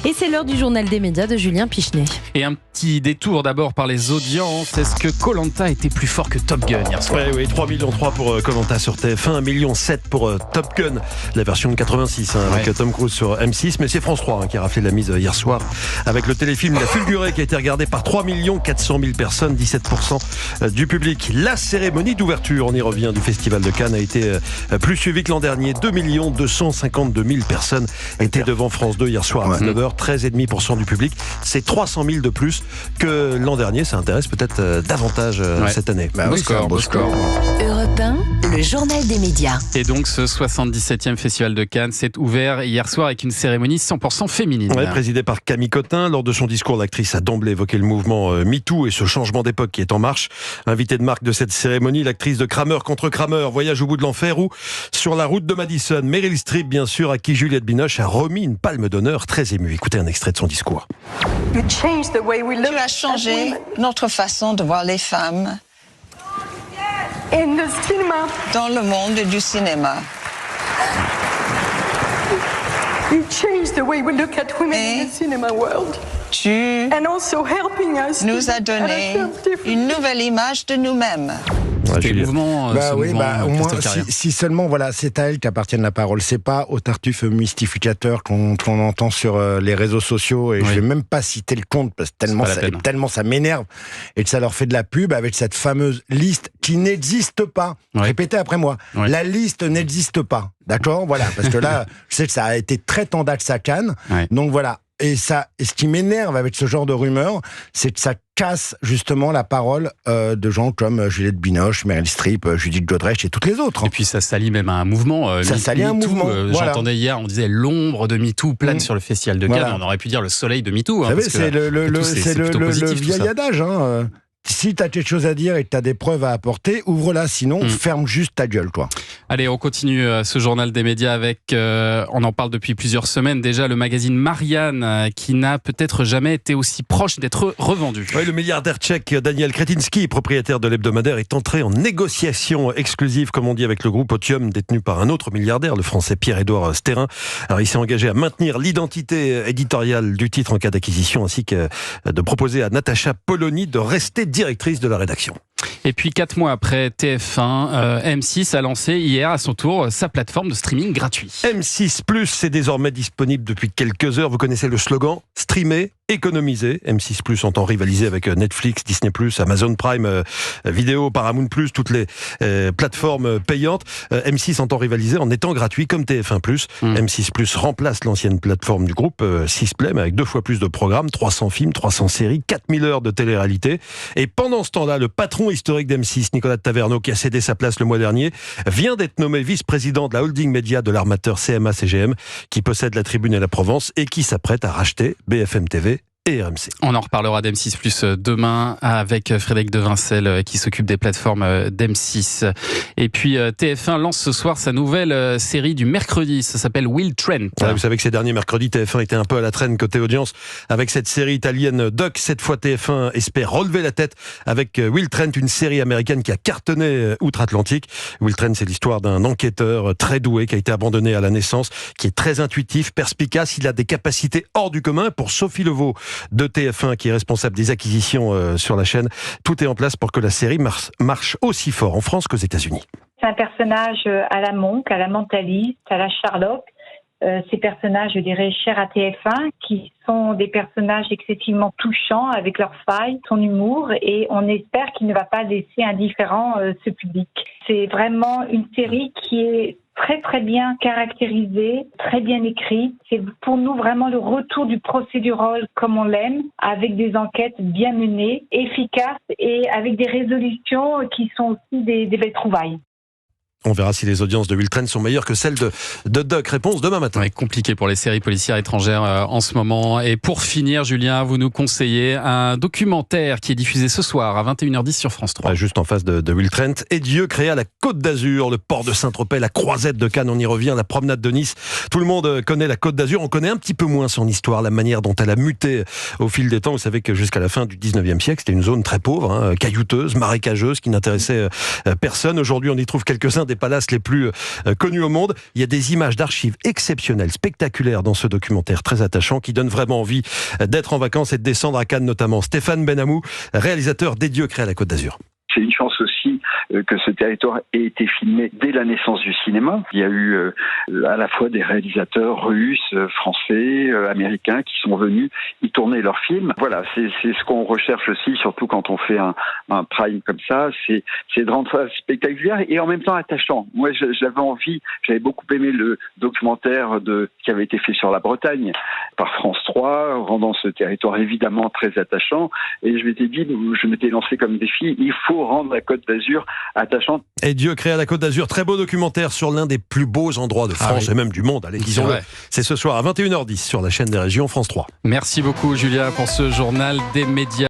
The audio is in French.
Et c'est l'heure du journal des médias de Julien Pichenet. Et un petit détour d'abord par les audiences. Est-ce que Koh-Lanta était plus fort que Top Gun hier soir ? Oui, 3,3 millions pour Koh-Lanta sur TF1, 1,7 million pour Top Gun, la version de 86 avec Tom Cruise sur M6. Mais c'est France 3 qui a raflé la mise hier soir avec le téléfilm La Fulgurée qui a été regardé par 3 400 000 personnes, 17% du public. La cérémonie d'ouverture, on y revient, du Festival de Cannes a été plus suivie que l'an dernier. 2 252 000 personnes étaient devant France 2 hier soir à 19h, 13,5% du public. C'est 300 000 de plus que l'an dernier. Ça intéresse peut-être davantage cette année. Beau score. Europe 1, le journal des médias. Et donc ce 77e Festival de Cannes s'est ouvert hier soir avec une cérémonie 100% féminine. Présidée par Camille Cotin. Lors de son discours, l'actrice a d'emblée évoqué le mouvement MeToo et ce changement d'époque qui est en marche. Invitée de marque de cette cérémonie, l'actrice de Kramer contre Kramer, Voyage au bout de l'enfer, ou Sur la route de Madison, Meryl Streep, bien sûr, à qui Juliette Binoche a remis une palme d'honneur, très émue. Écoutez un extrait de son discours. Tu as changé notre façon de voir les femmes dans le monde du cinéma. Et tu nous as donné une nouvelle image de nous-mêmes. C'était le mouvement. Au moins, si seulement, c'est à elle qu'appartienne la parole. C'est pas au Tartuffe mystificateur qu'on entend sur les réseaux sociaux. Et je vais même pas citer le compte parce que tellement ça m'énerve et que ça leur fait de la pub avec cette fameuse liste qui n'existe pas. Répétez après moi. La liste n'existe pas. D'accord, parce que là, je sais que ça a été très tendax à Cannes. Donc voilà. Et ce qui m'énerve avec ce genre de rumeurs, c'est que ça casse justement la parole de gens comme Juliette Binoche, Meryl Streep, Judith Godrèche et toutes les autres. Et puis ça s'allie même à un mouvement. Ça s'allie à un mouvement. J'entendais hier, on disait l'ombre de MeToo plane sur le Festival de Cannes. On aurait pu dire le soleil de MeToo. Vous savez, c'est le vieil adage. Si t'as quelque chose à dire et que t'as des preuves à apporter, ouvre-la, sinon ferme juste ta gueule, quoi. Allez, on continue ce journal des médias avec, on en parle depuis plusieurs semaines déjà, le magazine Marianne, qui n'a peut-être jamais été aussi proche d'être revendu. Le milliardaire tchèque Daniel Kretinsky, propriétaire de l'hebdomadaire, est entré en négociation exclusive, comme on dit, avec le groupe Otium, détenu par un autre milliardaire, le français Pierre-Édouard Sterrin. Alors, il s'est engagé à maintenir l'identité éditoriale du titre en cas d'acquisition, ainsi que de proposer à Natacha Polony de rester directrice de la rédaction. Et puis 4 mois après, TF1, M6 a lancé hier à son tour sa plateforme de streaming gratuit. M6+, c'est désormais disponible depuis quelques heures. Vous connaissez le slogan « Streamer, économiser ». M6+, entend rivaliser avec Netflix, Disney+, Amazon Prime Vidéo, Paramount+, toutes les plateformes payantes. M6 entend rivaliser en étant gratuit comme TF1+. M6+, remplace l'ancienne plateforme du groupe, Sisplay, mais avec 2 fois plus de programmes, 300 films, 300 séries, 4000 heures de télé-réalité. Et pendant ce temps-là, le patron historique d'M6, Nicolas de Taverneau, qui a cédé sa place le mois dernier, vient d'être nommé vice-président de la holding média de l'armateur CMA-CGM, qui possède la Tribune et la Provence et qui s'apprête à racheter BFM TV et RMC. On en reparlera d'M6+ demain avec Frédéric Devincel qui s'occupe des plateformes d'M6. Et puis TF1 lance ce soir sa nouvelle série du mercredi, ça s'appelle Will Trent. Vous savez que ces derniers mercredis, TF1 était un peu à la traîne côté audience avec cette série italienne Duck. Cette fois, TF1 espère relever la tête avec Will Trent, une série américaine qui a cartonné outre-Atlantique. Will Trent, c'est l'histoire d'un enquêteur très doué qui a été abandonné à la naissance, qui est très intuitif, perspicace, il a des capacités hors du commun. Pour Sophie Levaux de TF1, qui est responsable des acquisitions sur la chaîne, tout est en place pour que la série marche aussi fort en France qu'aux États-Unis. C'est un personnage à la Monk, à la mentaliste, à la Sherlock. Ces personnages, je dirais, chers à TF1, qui sont des personnages excessivement touchants avec leurs failles, son humour, et on espère qu'il ne va pas laisser indifférent ce public. C'est vraiment une série qui est très très bien caractérisée, très bien écrite. C'est pour nous vraiment le retour du procédural comme on l'aime, avec des enquêtes bien menées, efficaces et avec des résolutions qui sont aussi des belles trouvailles. On verra si les audiences de Will Trent sont meilleures que celles de Duck. Réponse demain matin. Ouais, compliqué pour les séries policières étrangères en ce moment. Et pour finir, Julien, vous nous conseillez un documentaire qui est diffusé ce soir à 21h10 sur France 3. Juste en face de Will Trent. Et Dieu créa la Côte d'Azur, le port de Saint-Tropez, la Croisette de Cannes, on y revient, la promenade de Nice. Tout le monde connaît la Côte d'Azur. On connaît un petit peu moins son histoire, la manière dont elle a muté au fil des temps. Vous savez que jusqu'à la fin du 19e siècle, c'était une zone très pauvre, caillouteuse, marécageuse, qui n'intéressait personne. Aujourd'hui, on y trouve quelques-uns des des palaces les plus connus au monde. Il y a des images d'archives exceptionnelles, spectaculaires dans ce documentaire très attachant qui donne vraiment envie d'être en vacances et de descendre à Cannes notamment. Stéphane Benamou, réalisateur des Dieux créés à la Côte d'Azur. C'est une chance aussi que ce territoire ait été filmé dès la naissance du cinéma. Il y a eu à la fois des réalisateurs russes, français, américains qui sont venus y tourner leurs films. Voilà, c'est ce qu'on recherche aussi, surtout quand on fait un prime comme ça, c'est de rendre ça spectaculaire et en même temps attachant. Moi, j'avais beaucoup aimé le documentaire qui avait été fait sur la Bretagne par France 3, rendant ce territoire évidemment très attachant. Et je m'étais lancé comme défi, il faut rendre la Côte d'Azur attachante. Et Dieu créé à la Côte d'Azur, très beau documentaire sur l'un des plus beaux endroits de France et même du monde. Allez, disons-le. C'est ce soir à 21h10 sur la chaîne des régions France 3. Merci beaucoup Julien pour ce journal des médias.